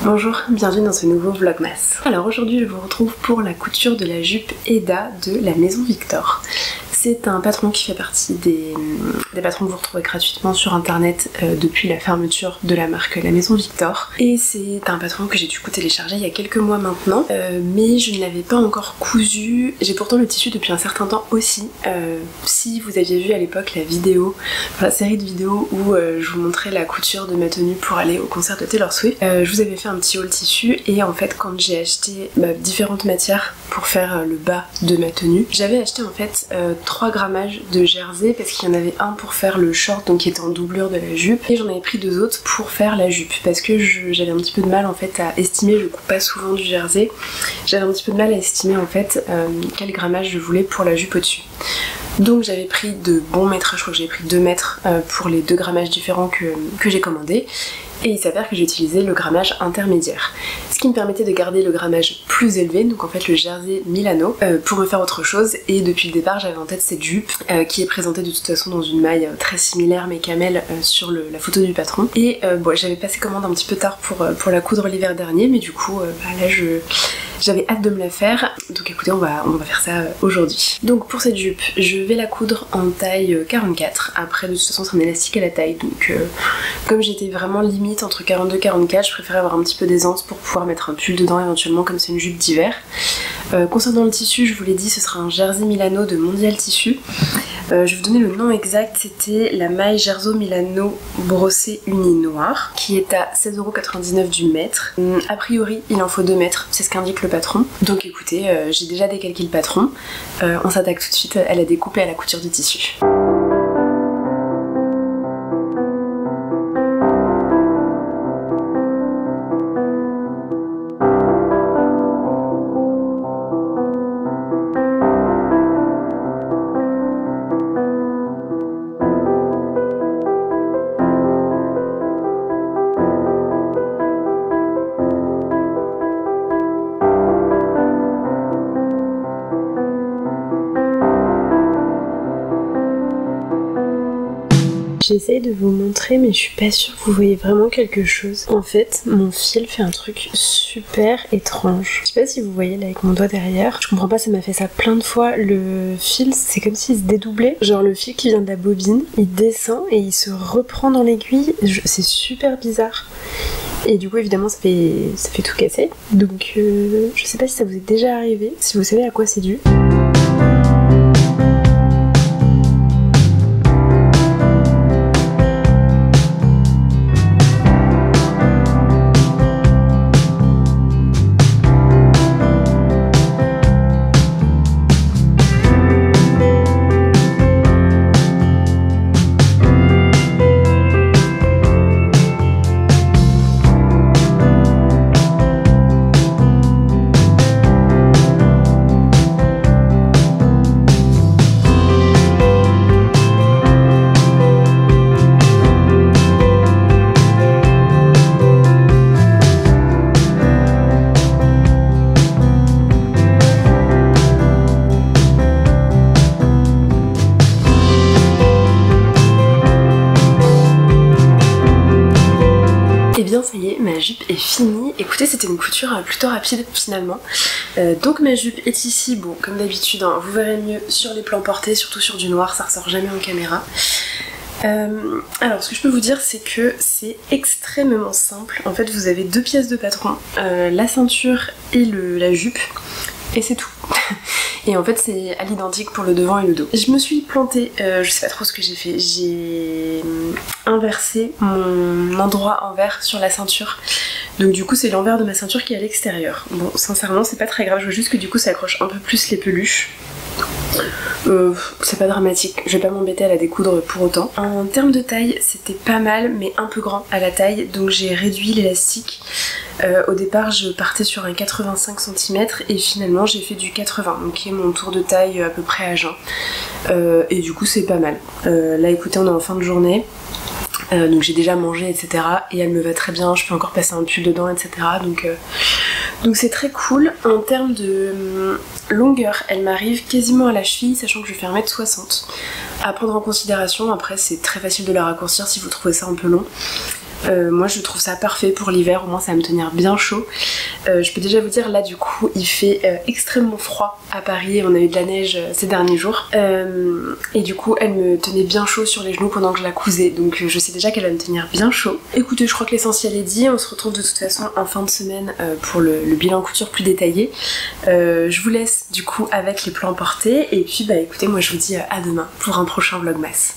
Bonjour, bienvenue dans ce nouveau vlogmas. Alors aujourd'hui je vous retrouve pour la couture de la jupe Eda de la Maison Victor. C'est un patron qui fait partie des patrons que vous retrouvez gratuitement sur internet depuis la fermeture de la marque La Maison Victor. Et c'est un patron que j'ai du coup téléchargé il y a quelques mois maintenant, mais je ne l'avais pas encore cousu. J'ai pourtant le tissu depuis un certain temps aussi. Si vous aviez vu à l'époque la série de vidéos où je vous montrais la couture de ma tenue pour aller au concert de Taylor Swift, je vous avais fait un petit haul tissu et en fait quand j'ai acheté différentes matières pour faire le bas de ma tenue, j'avais acheté en fait 3 grammages de jersey parce qu'il y en avait un pour faire le short donc qui était en doublure de la jupe et j'en avais pris 2 autres pour faire la jupe parce que j'avais un petit peu de mal en fait à estimer, je coupe pas souvent du jersey, j'avais un petit peu de mal à estimer en fait quel grammage je voulais pour la jupe au-dessus. Donc j'avais pris de bons métrages, je crois que j'ai pris 2 mètres pour les 2 grammages différents que j'ai commandés. Et il s'avère que j'ai utilisé le grammage intermédiaire. Ce qui me permettait de garder le grammage plus élevé, donc en fait le jersey Milano, pour me faire autre chose. Et depuis le départ j'avais en tête cette jupe qui est présentée de toute façon dans une maille très similaire mais camel sur la photo du patron. Et bon, j'avais passé commande un petit peu tard pour la coudre l'hiver dernier, mais du coup là j'avais hâte de me la faire, donc écoutez on va faire ça aujourd'hui. Donc pour cette jupe, je vais la coudre en taille 44, après de toute façon c'est un élastique à la taille, donc comme j'étais vraiment limite entre 42 et 44, je préférais avoir un petit peu d'aisance pour pouvoir mettre un pull dedans éventuellement comme c'est une jupe d'hiver. Concernant le tissu, je vous l'ai dit, ce sera un jersey Milano de Mondial Tissu. Je vais vous donner le nom exact, c'était la maille Jerzo Milano brossée unie noire qui est à 16,99€ du mètre. A priori il en faut 2 mètres, c'est ce qu'indique le patron. Donc écoutez, j'ai déjà décalqué le patron, on s'attaque tout de suite à la découpe et à la couture du tissu. J'essaye de vous montrer mais je suis pas sûre que vous voyez vraiment quelque chose. En fait mon fil fait un truc super étrange. Je sais pas si vous voyez là avec mon doigt derrière. Je comprends pas, ça m'a fait ça plein de fois. Le fil c'est comme s'il se dédoublait. Genre le fil qui vient de la bobine, il descend et il se reprend dans l'aiguille. C'est super bizarre. Et du coup évidemment ça fait tout casser. Donc je sais pas si ça vous est déjà arrivé, si vous savez à quoi c'est dû. Ça y est, ma jupe est finie. Écoutez, c'était une couture plutôt rapide finalement. Donc ma jupe est ici, bon comme d'habitude, hein, vous verrez mieux sur les plans portés, surtout sur du noir, ça ressort jamais en caméra. Alors ce que je peux vous dire c'est que c'est extrêmement simple. En fait vous avez 2 pièces de patron, la ceinture et la jupe. Et c'est tout. Et en fait c'est à l'identique pour le devant et le dos. Je me suis plantée, je sais pas trop ce que j'ai fait, j'ai inversé mon endroit envers sur la ceinture. Donc du coup c'est l'envers de ma ceinture qui est à l'extérieur. Bon sincèrement c'est pas très grave, je veux juste que du coup ça accroche un peu plus les peluches. C'est pas dramatique, je vais pas m'embêter à la découdre pour autant. En termes de taille c'était pas mal mais un peu grand à la taille, donc j'ai réduit l'élastique. Au départ je partais sur un 85 cm et finalement j'ai fait du 80, donc qui est mon tour de taille à peu près à jeun. Et du coup c'est pas mal. Là écoutez on est en fin de journée. Donc j'ai déjà mangé etc et elle me va très bien, je peux encore passer un pull dedans etc, donc c'est très cool. En termes de longueur, elle m'arrive quasiment à la cheville, sachant que je fais 1m60 à prendre en considération. Après c'est très facile de la raccourcir si vous trouvez ça un peu long. Moi je trouve ça parfait pour l'hiver, au moins ça va me tenir bien chaud. Je peux déjà vous dire là du coup il fait extrêmement froid à Paris, on a eu de la neige ces derniers jours et du coup elle me tenait bien chaud sur les genoux pendant que je la cousais, donc je sais déjà qu'elle va me tenir bien chaud. Écoutez, je crois que l'essentiel est dit, on se retrouve de toute façon en fin de semaine pour le bilan couture plus détaillé. Je vous laisse du coup avec les plans portés et puis bah écoutez, moi je vous dis à demain pour un prochain vlogmas.